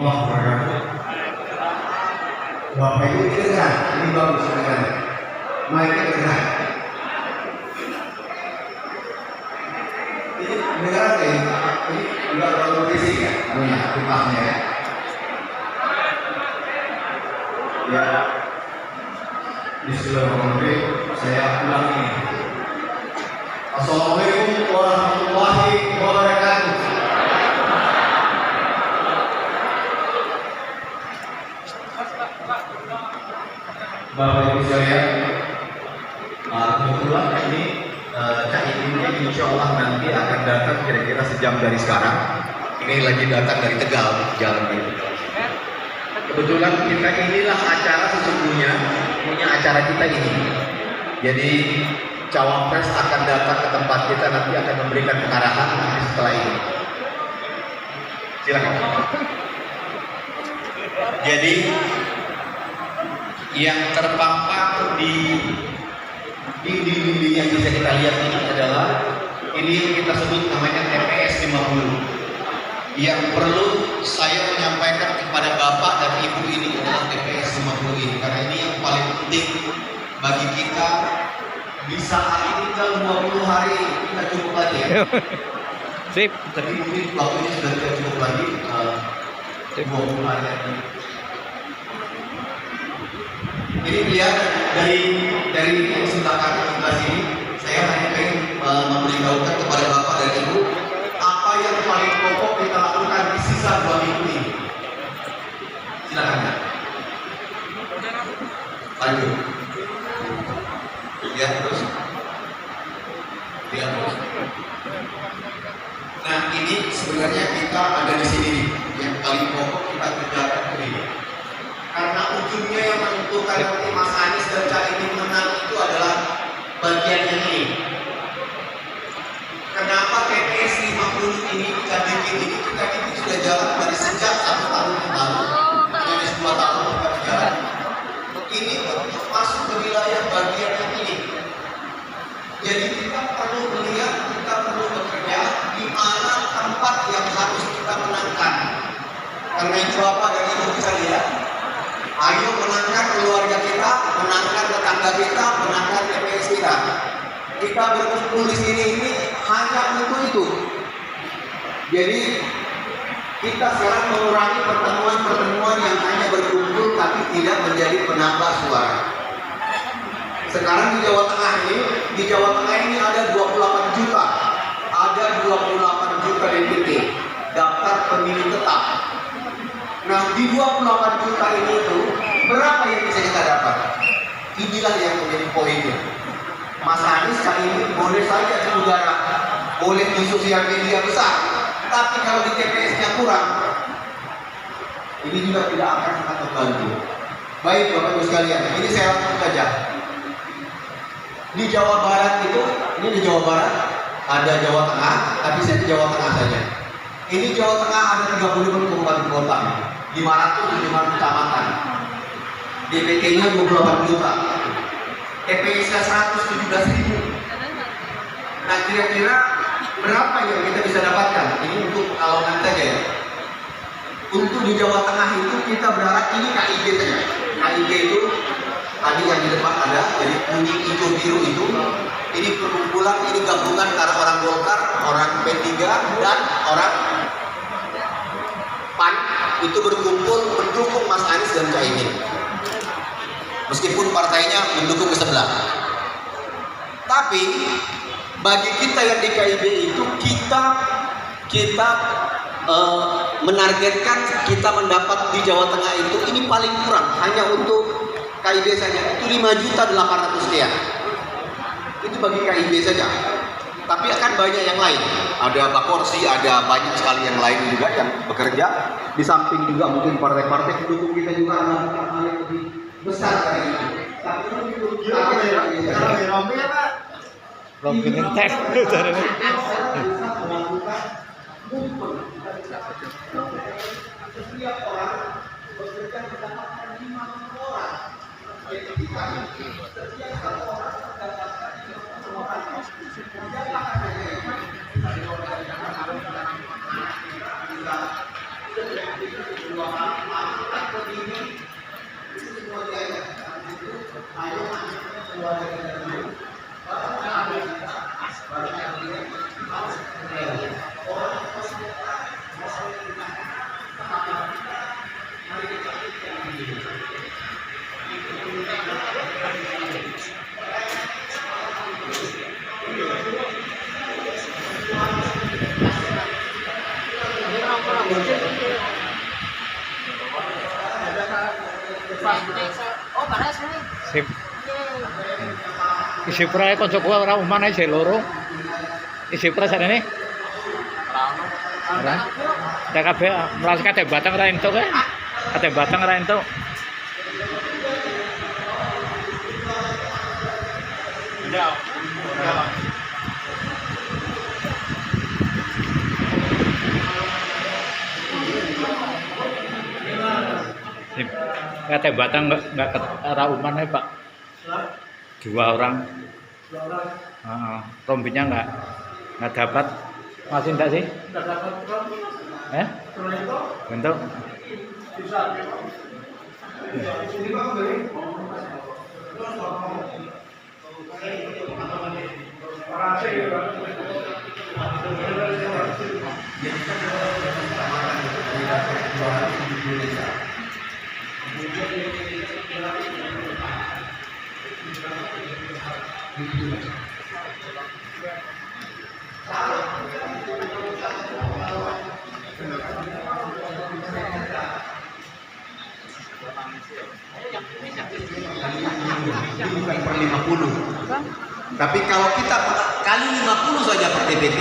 warahmatullahi wabarakatuh. Bapak Ibu dengar, ini bagus dengar. Mic-nya dengar. Ini dengar aja ini enggak terlalu berisik ya, pipasnya ya. Ya, bismillahirrahmanirrahim. Saya ulang ini. Assalamualaikum warahmatullahi wabarakatuh. Bapak Ibu sekalian, kebetulan ini Cak Iminnya insya Allah nanti akan datang kira-kira sejam dari sekarang. Ini lagi datang dari Tegal, jalan dari Tegal. Kebetulan kita inilah acara sesungguhnya, punya acara kita ini. Jadi Cawapres akan datang ke tempat kita, nanti akan memberikan pengarahan nanti setelah ini. Silakan. Jadi yang terpampang di dinding yang bisa kita lihat ini adalah ini yang kita sebut namanya TPS 50. Yang perlu saya menyampaikan kepada Bapak dan Ibu ini adalah TPS 50 ini, karena ini yang paling penting bagi kita. Di saat ini tinggal 20 hari kita cukup lagi ya. Sip. Jadi mungkin waktunya sudah tidak cukup lagi 20 hari lagi. Ini lihat dari sebelah kanan sebelah sini, saya hanya ingin memberitahukan kepada Bapak dan Ibu apa yang paling pokok kita lakukan di sisa 2 minggu ini. Silakan ya. Lanjut. Lihat terus. Lihat terus. Nah ini sebenarnya kita ada di sini nih, yang paling pokok kita kerjakan ini. Karena ujungnya yang menentukan nanti Mas Anies dan Caimin menang itu adalah bagian yang ini. Kenapa TPS 50 ini kita bikin ini? Kita bikin sudah jalan dari sejak 1 tahun yang lalu, dari 2 tahun kita jalan. Ini untuk masuk ke wilayah bagian yang ini. Jadi kita perlu melihat, kita perlu bekerja di mana tempat yang harus kita menangkan. Karena itu Bapak dan Ibu bisa lihat. Ayo menangkan keluarga kita, menangkan tetangga kita, menangkan TPS kita. Kita berkumpul di sini ini hanya untuk itu. Jadi kita sekarang mengurangi pertemuan-pertemuan yang hanya berkumpul tapi tidak menjadi penambah suara. Sekarang di Jawa Tengah ini ada 28 juta, ada 28 juta DPT daftar pemilih tetap. Nah di 28 juta ini itu berapa yang bisa kita dapat? Inilah yang menjadi poinnya. Mas Anies kali ini boleh saja di udara, boleh di sosial media besar, tapi kalau di TPS-nya kurang, ini juga tidak akan sangat membantu. Baik Bapak Ibu sekalian, ini saya langsung saja. Di Jawa Barat itu, ini di Jawa Barat ada Jawa Tengah, tapi saya di Jawa Tengah saja. Ini Jawa Tengah ada 35 kabupaten kota, 575 kecamatan, DPT-nya 28 juta, TPS-nya 117.000. Nah kira-kira berapa yang kita bisa dapatkan? Ini untuk Pekalongan saja ya. Untuk di Jawa Tengah itu kita berharap ini KIB saja. KIB itu tadi yang di depan ada, jadi kuning, hijau, biru itu. Ini perkumpulan, ini gabungan antara orang Golkar, orang P3 dan orang PAN itu berkumpul mendukung Mas Anies dan Caimin. Meskipun partainya mendukung ke sebelah. Tapi bagi kita yang di KIB itu kita menargetkan kita mendapat di Jawa Tengah itu ini paling kurang hanya untuk KIB saja itu 5.800.000 sekian. Itu bagi KIB saja. Tapi akan banyak yang lain. Ada Bakorsi, ada banyak sekali yang lain juga yang bekerja. Di samping juga mungkin partai-partai pendukung kita juga melakukan hal yang lebih besar dari itu. Tapi untuk rame ya Pak. Belum ngetes. Setiap orang bekerja mendapatkan 50 orang. Jadi kita setiap satu orang mendapatkan 50 orang. Jangan hanya kita diorganisasi kita Oh, panas nih. Sip. Isi pra kanca gua ora umane jek loro. Isi pra sadene. Ora. Ada kabeh melas kate batang ra entuk kae. Kate batang ra entuk. Sip. Kate batang enggak ra umane, Pak. 2 orang. Rombinya nggak dapat. Masih enggak sih? Enggak dapat. Bentuk. Bukan per 50. Tapi kalau kita kali 50 saja per TPT,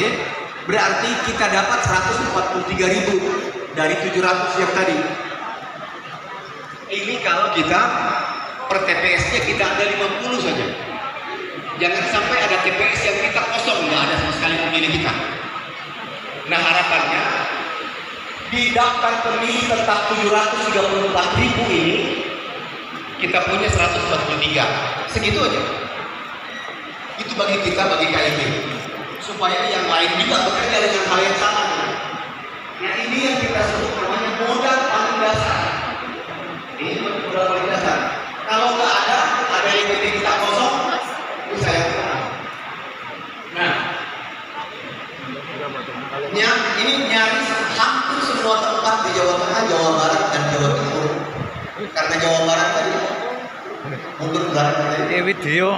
berarti kita dapat 143.000 dari 700 yang tadi. Ini kalau kita per TPS-nya kita ada 50 saja. Jangan sampai ada TPS yang kita kosong, nggak ada sama sekali pemilih kita. Nah, harapannya di daftar pemilih tetap 734.000 ini kita punya 143. Segitu aja. Itu bagi kita, bagi KIB, supaya yang lain juga bekerja dengan hal yang sama. Nah, ini yang kita sebut namanya modal paling dasar. Ini modal paling dasar. Kalau nggak ada yang jadi kita kosong, itu saya kenal. Nah, ini nyaris hampir semua tempat di Jawa Tengah, Jawa Barat, dan Jawa Timur. Karena Jawa Barat tadi mundur belakang tadi. Video.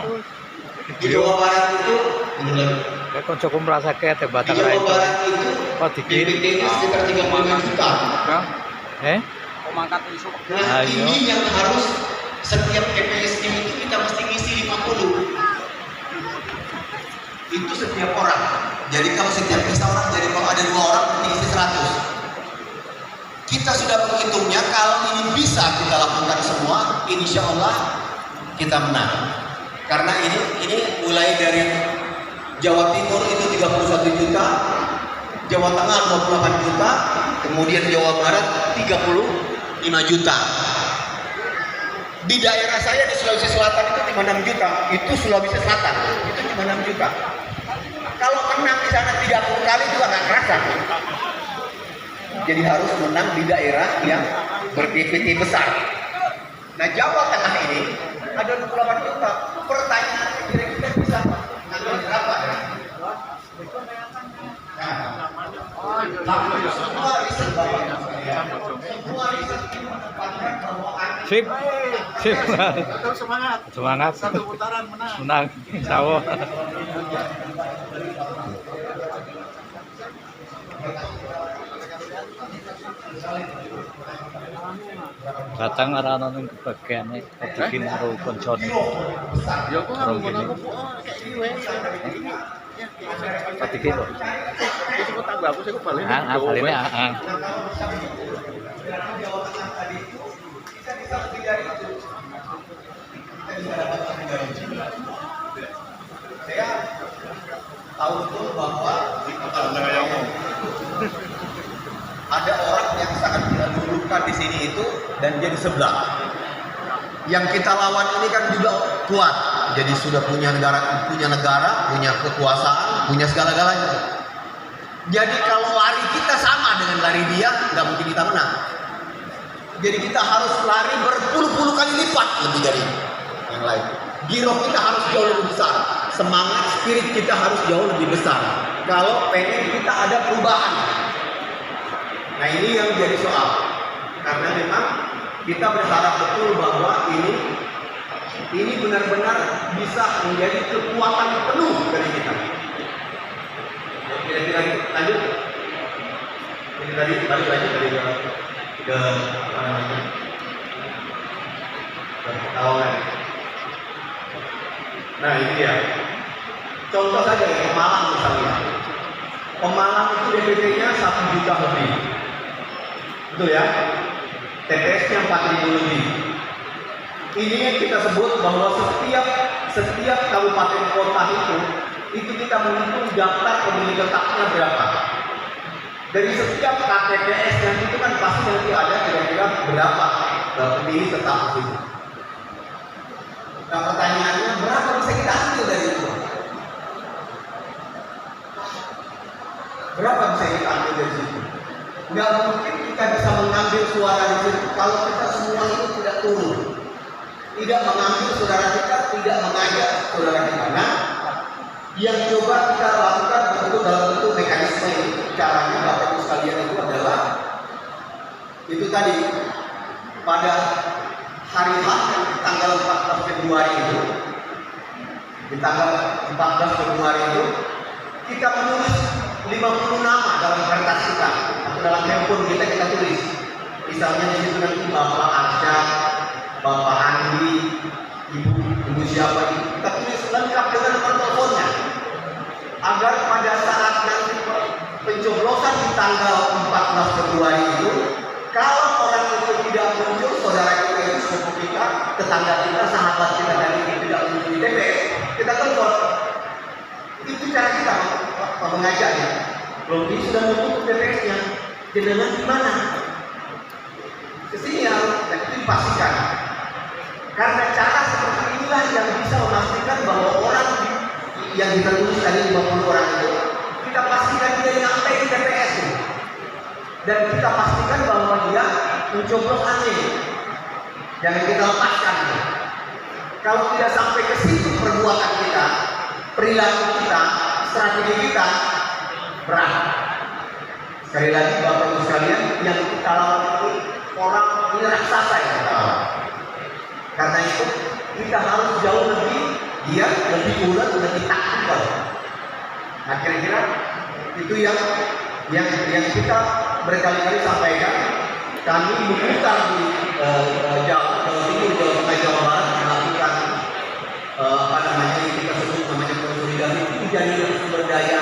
Di Jawa Barat itu Kayak kancaku merasa kayak ada di batang ra Jawa entuk. Barat itu Oh, dikit. DPT-nya sekitar 35 juta. Mangkat isu. Nah, Ayo. ini yang harus setiap TPS itu kita mesti ngisi 50. Itu setiap orang. Jadi kalau setiap desa orang, jadi kalau ada 2 orang berarti ngisi 100. Kita sudah menghitungnya, kalau ini bisa kita lakukan semua, insya Allah kita menang. Karena ini mulai dari Jawa Timur itu 31 juta, Jawa Tengah 28 juta, kemudian Jawa Barat 35 juta. Di daerah saya di Sulawesi Selatan itu cuma 6 juta, itu Sulawesi Selatan itu cuma 6 juta. Kalau menang di sana 30 kali juga nggak kerasa. Jadi harus menang di daerah yang ber-DPT besar. Nah, Jawa Tengah ini ada 28 juta. Pertanyaannya kira-kira bisa ngambil berapa ya? Semua riset Bapak. Semua riset ini menempatkan bahwa Sip. Sip. Tetap semangat. Semangat. Satu putaran menang. Menang. Insyaallah. Batang ora ana ning bagiane bikin karo koncone. Ya kok Rong gini. kayak iki wae. Dikit kok. Wis kok tambah aku sing balen. Baline saya tahu betul bahwa ada orang yang sangat dilulukan di sini itu dan dia di sebelah. Yang kita lawan ini kan juga kuat, jadi sudah punya negara, punya kekuasaan, punya segala-galanya. Jadi kalau lari kita sama dengan lari dia, nggak mungkin kita menang. Jadi kita harus lari berpuluh-puluh kali lipat lebih dari yang lain. Giro kita harus jauh lebih besar, semangat spirit kita harus jauh lebih besar. Kalau pengen kita ada perubahan. Nah, ini yang jadi soal. Karena memang kita berharap betul bahwa ini benar-benar bisa menjadi kekuatan penuh dari kita. Kira-kira lanjut. Ini tadi balik lagi dari ke apa namanya? Nah ini dia. Contoh saja ya, Pemalang misalnya. Pemalang itu DPT-nya 1 juta lebih. Betul ya? TPS-nya 4.000 lebih. Ini yang kita sebut bahwa setiap kabupaten kota itu kita menghitung daftar pemilih tetapnya berapa. Dari setiap KTPS yang itu kan pasti nanti ada kira-kira berapa pemilih tetap itu. Nah pertanyaannya berapa bisa kita ambil dari itu? Berapa bisa kita ambil dari situ? Nggak mungkin kita bisa mengambil suara di situ kalau kita semua itu tidak turun. Tidak mengambil saudara kita, tidak mengajak saudara kita. Nah, yang coba kita lakukan tentu dalam bentuk mekanisme ini. Caranya Bapak Ibu sekalian itu adalah itu tadi pada hari H di tanggal 14 Februari itu, di tanggal 14 Februari itu kita menulis 50 nama dalam kertas kita atau dalam handphone kita tulis. Misalnya di situ nanti Bapak Arsyad, Bapak Andi, Ibu siapa ini, kita tulis lengkap dengan nomor teleponnya agar pada saat nanti pencoblosan di tanggal 14 Februari itu, kalau orang itu tidak muncul, saudara kita itu sepupu kita, tetangga kita, sahabat kita dan ini tidak muncul di TPS, kita telepon. Itu cara kita mengajaknya. Belum ini sudah menutup TPS-nya, jenengan di mana? Kesini ya, dan itu dipastikan. Karena cara seperti inilah yang bisa memastikan bahwa orang yang kita tulis tadi 50 orang itu, kita pastikan dia nyampe di TPS ini. Dan kita pastikan bahwa dia mencoblos aneh. Jangan kita lepaskan. Kalau tidak sampai ke situ perbuatan kita, perilaku kita, strategi kita, berat. Sekali lagi Bapak Ibu sekalian, yang kita lawan ini orang ini raksasa yang kita lawan. Karena itu kita harus jauh lebih giat, lebih ulet, lebih taktikal. Nah kira-kira itu yang kita berkali-kali sampaikan. Kami memutar di Jawa Timur, Jawa Tengah, Jawa Barat melakukan yang kita sebut namanya konsolidasi itu jadi sumber daya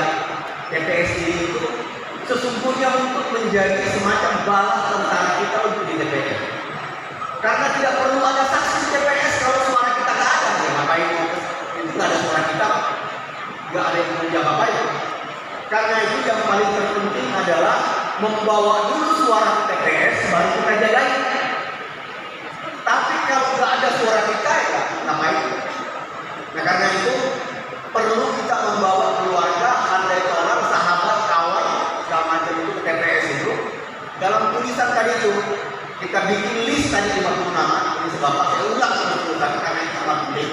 TPS ini itu sesungguhnya untuk menjadi semacam balas tentara kita untuk di TPS. Karena tidak perlu ada saksi di TPS kalau suara kita nggak ada, ya ngapain itu nggak ada suara kita, nggak ada yang menjaga baik. Karena itu yang paling terpenting adalah membawa dulu suara ke TPS baru kita jagain. Tapi kalau nggak ada suara kita ya ngapain? Nah karena itu perlu kita membawa keluarga, andai orang, sahabat, kawan, segala macam itu ke TPS itu. Dalam tulisan tadi itu kita bikin list tadi 50 nama. Ini sebabnya saya ulang terus karena ini sangat penting.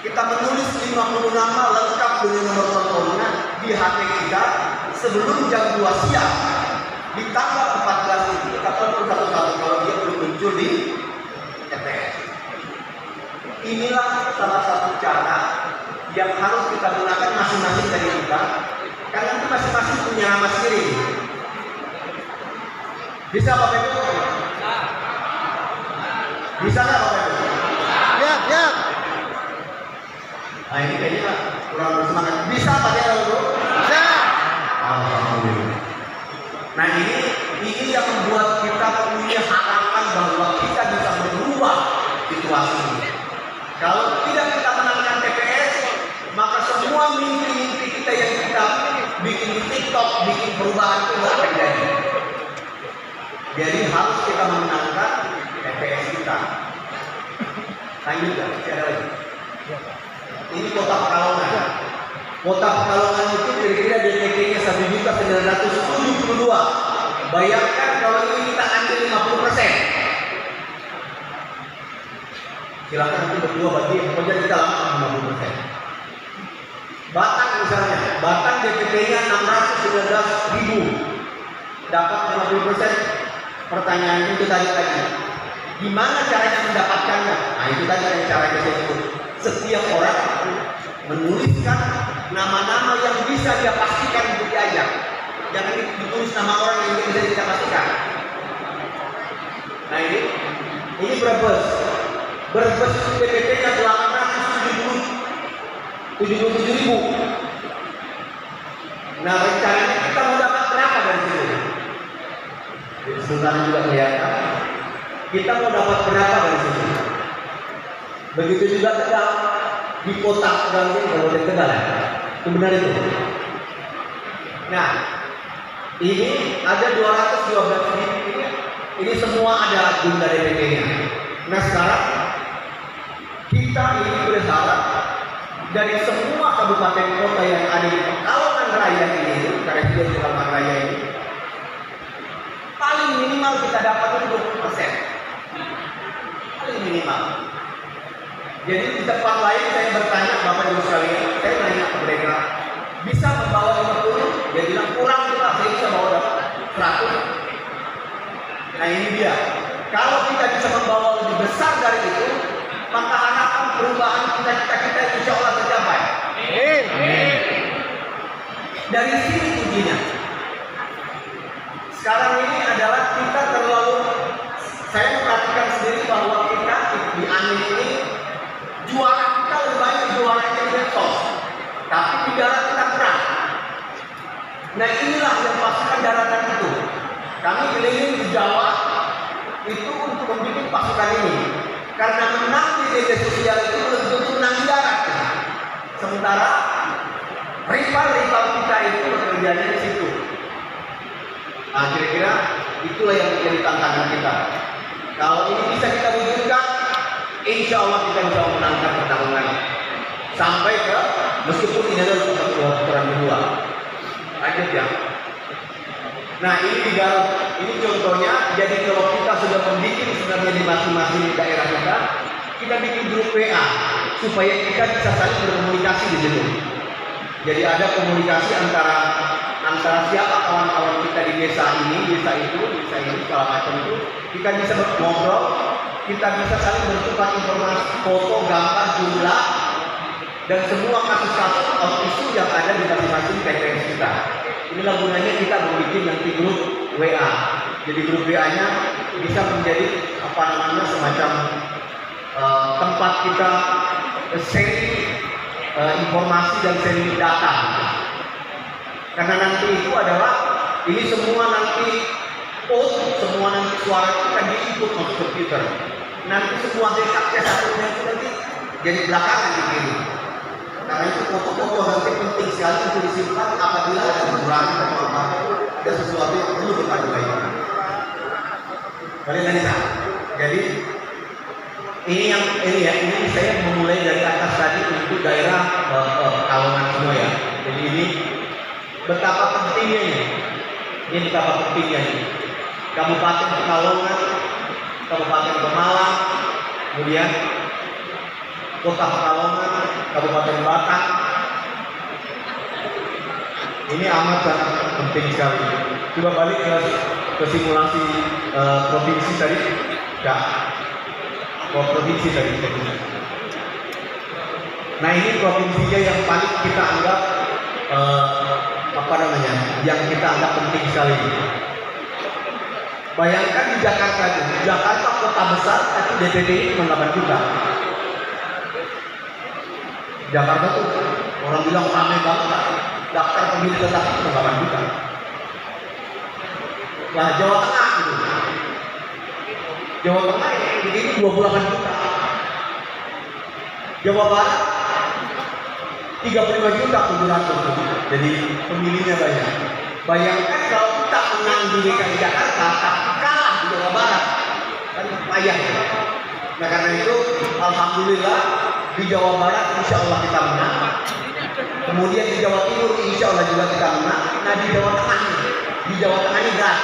Kita menulis 50 nama lengkap dengan nomor teleponnya di HP kita sebelum jam 2 siang. Di tanggal 14 itu kita telepon satu-satu kalau dia belum muncul di TPS. Inilah salah satu cara yang harus kita gunakan masing-masing dari kita, karena itu masing-masing punya nama sendiri. Bisa Bapak Ibu? Bisa nggak Bapak Ibu? Ya. Nah ini kayaknya kurang bersemangat. Bisa Pak Ibu? Bisa. Alhamdulillah. Nah ini yang membuat kita punya harapan bahwa kita bisa merubah situasi ini. Kalau tidak kita menangkan TPS, maka semua mimpi-mimpi kita yang kita bikin di TikTok, bikin perubahan itu nggak akan jadi. Jadi harus kita memenangkan TPS kita. Lanjut ya, masih ada lagi. Ini kota Pekalongan. Kota Pekalongan itu kira-kira DPT-nya 1.972. Bayangkan kalau ini kita ambil 50%. Silakan nanti berdua bagi, pokoknya kita lakukan 50%. Batang misalnya, Batang DPT-nya 619.000, dapat 50%. Pertanyaannya itu tadi, gimana caranya mendapatkannya? Nah itu tadi yang caranya saya sebut. Setiap orang menuliskan nama-nama yang bisa dia pastikan untuk diajak. Jangan ditulis nama orang yang bisa kita pastikan. Nah ini Brebes. Brebes DPT-nya 870 77.000. Nah, rencananya kita mau dapat berapa dari situ? Sebentar juga kelihatan. Kita mau dapat berapa dari situ? Begitu juga Tegal, di kota Tegal ini, Kabupaten Tegal ya. Itu benar itu. Nah, ini ada 212 ini semua ada jumlah DPT-nya. Nah, sekarang kita ini berharap dari semua kabupaten kota yang ada di Pekalongan Raya ini, karena dia di Pekalongan Raya ini, paling minimal kita dapat itu 20%. Paling minimal. Jadi di tempat lain saya bertanya Bapak Ibu sekalian, saya tanya ke mereka, bisa membawa 50? Dia bilang kurang juga, saya bisa bawa dapat 100. Nah ini dia, kalau kita bisa membawa lebih besar dari itu, maka harapan perubahan kita insya Allah tercapai. Amin. Dari sini kuncinya. Sekarang ini adalah kita terlalu, saya memperhatikan sendiri bahwa kita di Amin ini juara kita lebih banyak juaranya di medsos, tapi di darat kita kurang. Nah inilah yang pasukan daratan itu. Kami keliling di Jawa itu untuk membimbing pasukan ini. Karena menang di media sosial itu belum tentu menang di darat. Sementara rival-rival kita itu bekerjanya di situ. Nah, kira-kira itulah yang menjadi tantangan kita. Kalau ini bisa kita wujudkan, insya Allah kita bisa memenangkan pertarungan sampai ke, meskipun ini adalah putaran kedua. Lanjut ya. Nah ini di Garut, ini contohnya. Jadi kalau kita sudah membuat sebenarnya di masing-masing daerah kita bikin grup WA supaya kita bisa saling berkomunikasi di situ. Jadi ada komunikasi antara siapa kawan-kawan kita di desa ini, desa ini, segala macam itu. Kita bisa ngobrol, kita bisa saling bertukar informasi, foto, gambar, jumlah, dan semua kasus-kasus atau isu yang ada di masing-masing TPS kita. Inilah gunanya kita membuat nanti grup WA. Jadi grup WA-nya bisa menjadi semacam tempat kita sharing informasi dan sharing data. Karena nanti itu adalah ini semua nanti semua nanti suara kita diinput masuk komputer. Nanti semua data satunya itu nanti jadi belakangan di sini. Karena itu foto-foto nanti penting sekali untuk disimpan apabila ada kekurangan atau ada sesuatu yang perlu kita perbaiki. Kalian lihat. Jadi ini saya memulai dari atas tadi untuk daerah Pekalongan semua ya. Jadi ini betapa pentingnya ini. Ini betapa pentingnya ini. Kabupaten Pekalongan, Kabupaten Pemalang, kemudian Kota Pekalongan, Kabupaten Batang. Ini amat sangat penting sekali. Coba balik ke simulasi provinsi tadi. Ya, provinsi tadi. Nah ini provinsinya yang paling kita anggap yang kita anggap penting sekali. Bayangkan di Jakarta itu, Jakarta kota besar, tapi DPD cuma 8 juta. Jakarta tuh orang bilang ramai banget, daftar pemilih tetap itu 8 juta. Nah Jawa Tengah gitu. Jawa Tengah ini 28 juta. Jawa Barat 35 juta 700. Jadi pemilihnya banyak. Bayangkan kalau kita menang di DKI Jakarta tapi kalah di Jawa Barat, kan payah ya. Nah karena itu alhamdulillah di Jawa Barat insya Allah kita menang. Kemudian di Jawa Timur insya Allah juga kita menang. Nah di Jawa Tengah ini enggak.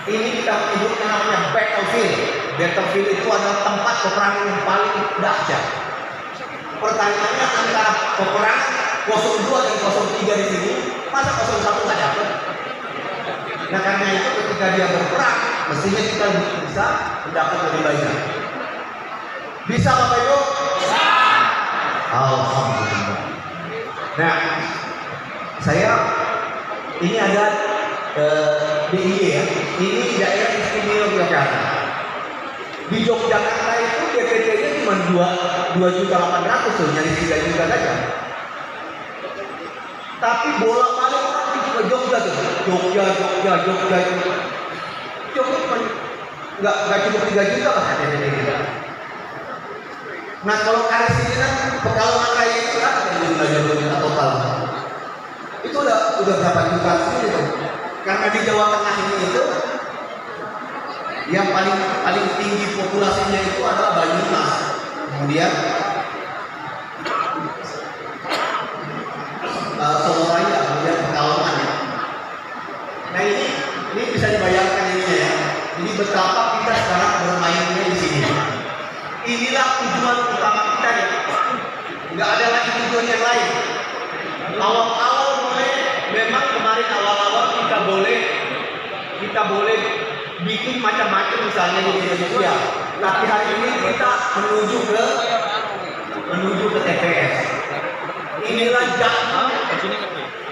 Ini kita menyebut namanya battlefield. Battlefield itu adalah tempat peperangan yang paling dahsyat. Pertanyaannya antara peperangan 02 dan 03 di sini, masa 01 nggak dapat? Nah karena itu ketika dia berperang, mestinya kita bisa mendapat lebih banyak. Bisa Bapak Ibu? Bisa. Alhamdulillah. Nah, saya ini ada DIY ya. Ini daerah istimewa Yogyakarta. Di Yogyakarta itu DPT-nya cuma 2.800.000 tuh, nyaris 3 juta saja. Tapi bolak-balik orang ke Jogja tuh, Jogja. Jogja cuma nggak cukup 3 juta lah DPT kita. Nah kalau Karis ini kan Pekalongan Raya itu kan ada 2 juta total. Itu udah berapa juta sih itu? Karena di Jawa Tengah ini itu yang paling tinggi populasinya itu adalah Banyumas, kemudian Solo-Raya, kemudian Pekalongan ya. Nah ini bisa dibayangkan ini ya. Ini betapa kita sekarang bermainnya di sini. Inilah tujuan utama kita ya. Nggak ada lagi tujuan yang lain. Awal-awal memang kemarin awal-awal kita boleh bikin macam-macam misalnya di media sosial. Tapi hari ini kita menuju ke TPS. Inilah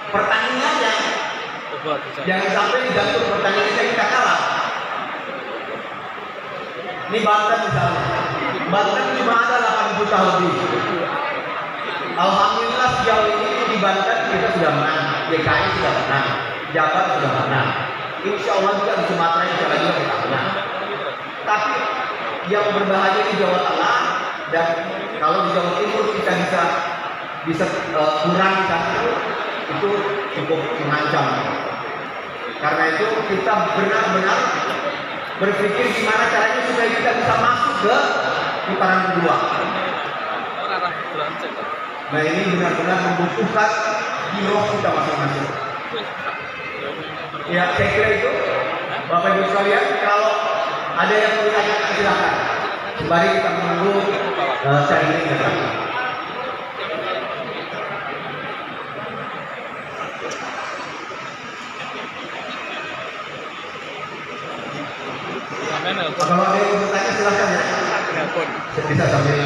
pertandingannya. Jangan sampai di jantung pertandingannya kita kalah. Ini Banten misalnya. Banten cuma ada 8 juta lebih. Alhamdulillah sejauh ini di Banten kita sudah menang, DKI sudah menang, Jabar sudah menang. Insya Allah juga di Sumatera insya Allah juga kita menang. Tapi yang berbahaya di Jawa Tengah dan kalau di Jawa Timur kita bisa kurang di sana itu cukup mengancam. Karena itu kita benar-benar berpikir gimana caranya supaya kita bisa masuk ke putaran kedua. Nah ini benar-benar membutuhkan giroh kita masing-masing. Ya saya kira itu Bapak Ibu sekalian, kalau ada yang mau ditanyakan silakan. Sembari kita menunggu sharing datang. Kalau ada yang mau bertanya silakan ya. Bisa sambil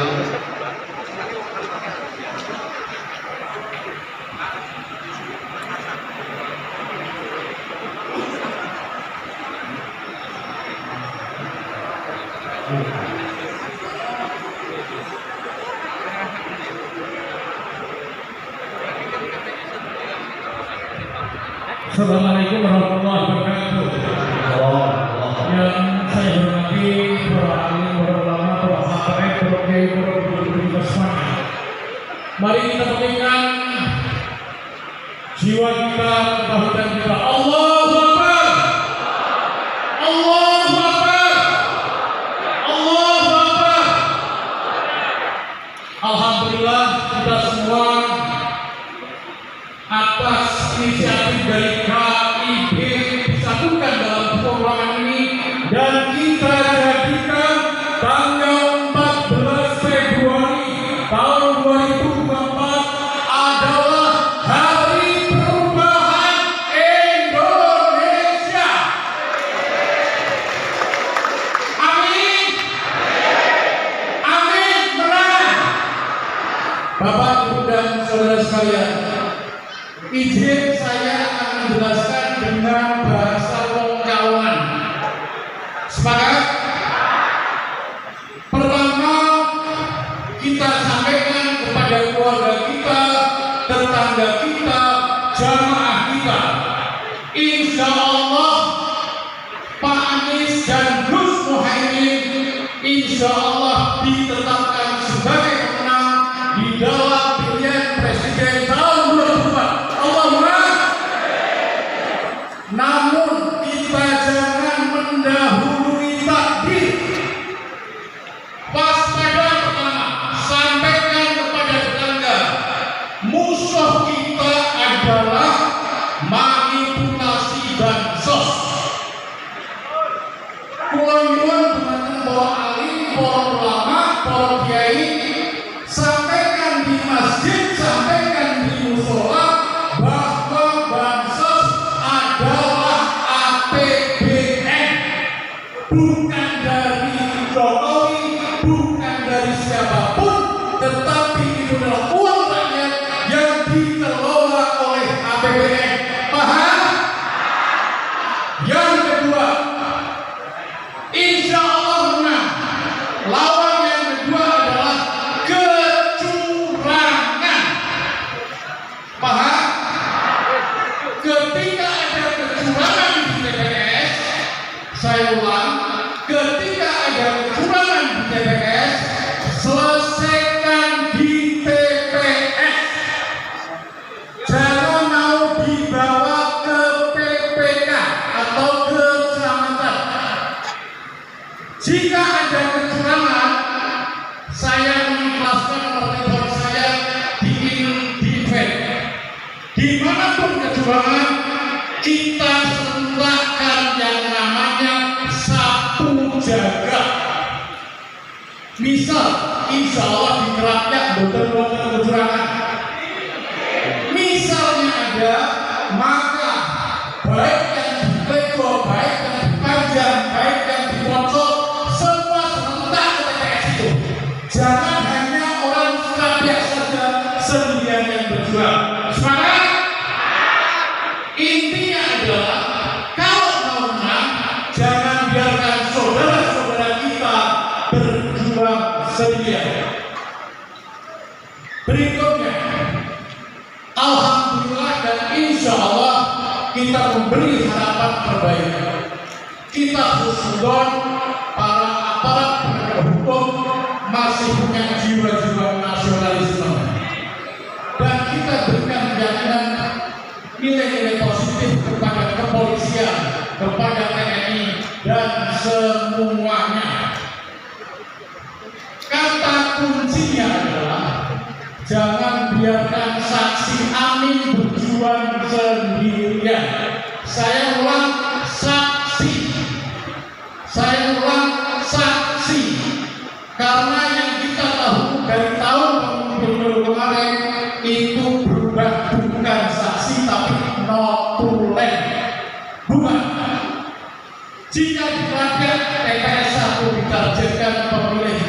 Assalamualaikum warahmatullahi wabarakatuh. Yang saya hormati para alim, para ulama, para habaib, para kiai, para guru bersama. Mari kita berikan jiwa kita, ketahuan kita. Allahu Akbar. Allahu Akbar. Allahu Akbar. Alhamdulillah kita semua atas inisiatif dari KIB disatukan dalam ruangan ini dan kita jadikan tanggal 14 Februari tahun 2024 adalah Hari Perubahan Indonesia. Amin. Amin. Menang. Bapak, Ibu dan saudara sekalian, izin saya akan menjelaskan dengan bahasa Lokawan. Sepakat? Pertama, kita sampaikan kepada keluarga kita, tetangga kita, jamaah kita. Insya Allah Pak Anies dan Gus Muhaimin insya Allah ditetapkan sebagai pemenang di dalam pilihan presiden tahun 2024. Namun kita jangan mendahului takdir. Waspada pertama, sampaikan kepada tetangga, musuh kita adalah manipulasi bansos. Kulon teman-teman para alim, para ulama, para kiai, sampaikan di masjid, sampaikan di musola bahwa bansos adalah APBN, bukan dari Jokowi, bukan dari siapapun, tetapi itu adalah uang rakyat yang dikelola oleh APBN. Paham? Yang kedua, insya Allah menang. Jika ada kecurangan, saya mengikhlaskan pertemuan saya di event. Dimanapun kecurangan, kita sertakan yang namanya sapu jaga. Misal, insya Allah di kerapnya betul-betul kecurangan. Misalnya ada, maka baik yang diplego, baik yang dipajang, baik yang diponsol, semua serentak ke TPS itu. Jangan hanya orang Surabaya saja sendirian yang berjuang. Semangat! Intinya adalah kalau mau menang, jangan biarkan saudara-saudara kita berjuang sendirian. Berikutnya, alhamdulillah dan insya Allah kita memberi harapan terbaik. Kita husnuzon para aparat penegak hukum masih punya jiwa-jiwa nasionalisme, dan kita berikan keyakinan nilai-nilai positif kepada kepolisian, kepada TNI dan semuanya. Kata kuncinya adalah jangan biarkan saksi Amin berjuang sendirian. Saya ulang, saksi. Saya ulang, saksi. Karena yang kita tahu dari tahun pemilu kemarin itu berubah, bukan saksi tapi notulen. Bukan. Jika dipakai TPS 1 ditargetkan pemilih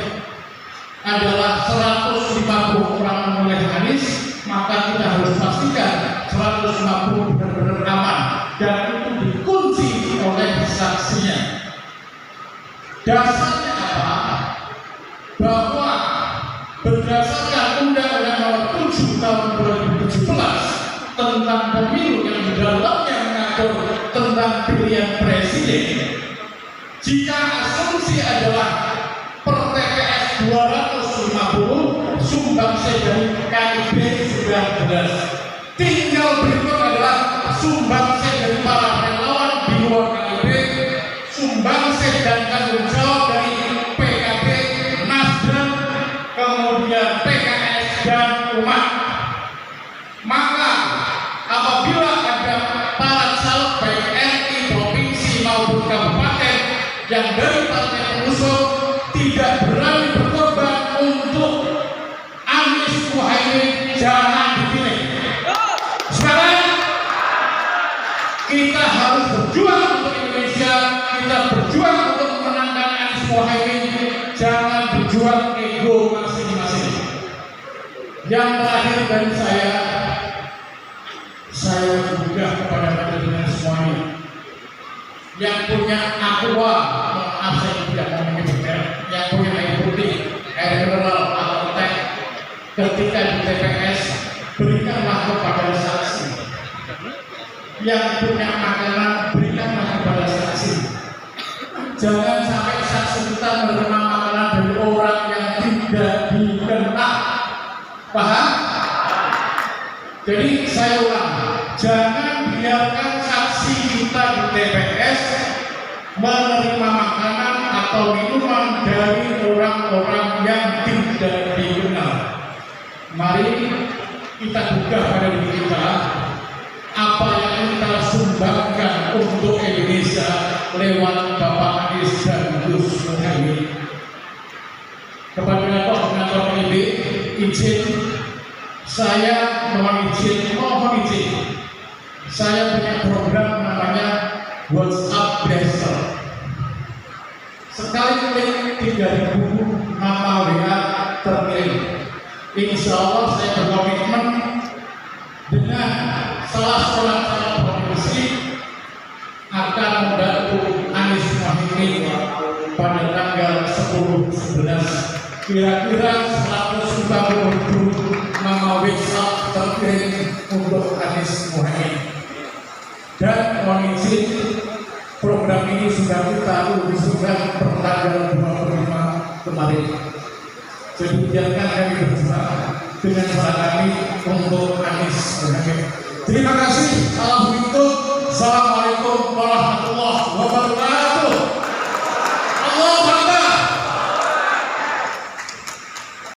adalah 150 orang memilih Anies, maka kita harus pastikan 150 benar-benar aman, dan itu dikunci oleh saksinya. Dasarnya apa? Bahwa berdasarkan Undang-Undang Nomor 7 Tahun 2017 tentang pemilu yang di dalamnya mengatur tentang pilihan presiden, jika asumsi adalah per TPS 250, sumbangsi dari KIB sudah jelas. Tinggal berikut adalah sumbangsi dari para relawan di luar KIB, sumbangsi dan tanggung jawab dari PKB, Nasdem, kemudian PKS dan umat. Maka apabila ada para caleg baik RI, provinsi maupun kabupaten yang dari partai pengusung tidak berani berkorban untuk Anies Muhaimin, jangan dipilih. Sekarang kita harus berjuang untuk Indonesia, kita berjuang untuk memenangkan Anies Muhaimin, jangan berjuang ego masing-masing. Yang terakhir dari saya juga kepada teman-teman semuanya yang punya aqua, maaf saya tidak mau menyebutkan, yang punya air putih, air mineral atau teh ketika di TPS, berikanlah kepada saksi. Yang punya makanan, berikanlah kepada saksi. Jangan sampai saksi kita menerima makanan dari orang yang tidak dikenal. Paham? Jadi saya ulang, jangan biarkan saksi kita di TPS menerima makanan atau minuman dari orang-orang yang tidak dikenal. Mari kita buka pada diri kita apa yang kita sumbangkan untuk Indonesia lewat Bapak Anies dan Gus Muhaimin. Kepada koordinator PB, izin saya mohon izin, saya punya program namanya WhatsApp Blaster. Sekali klik 3.000 nama WA terkirim. Insya Allah saya berkomitmen dengan salah seorang calon provinsi akan membantu Anies Muhaimin pada tanggal 10/11. Kira-kira 150.000 nama WhatsApp terkirim untuk Anies Muhaimin. Dan mohon izin, program ini sudah kita usulkan per tanggal 25 kemarin. Jadi biarkan kami berjuang dengan cara kami untuk Anies Muhaimin. Terima kasih. Assalamualaikum warahmatullahi wabarakatuh.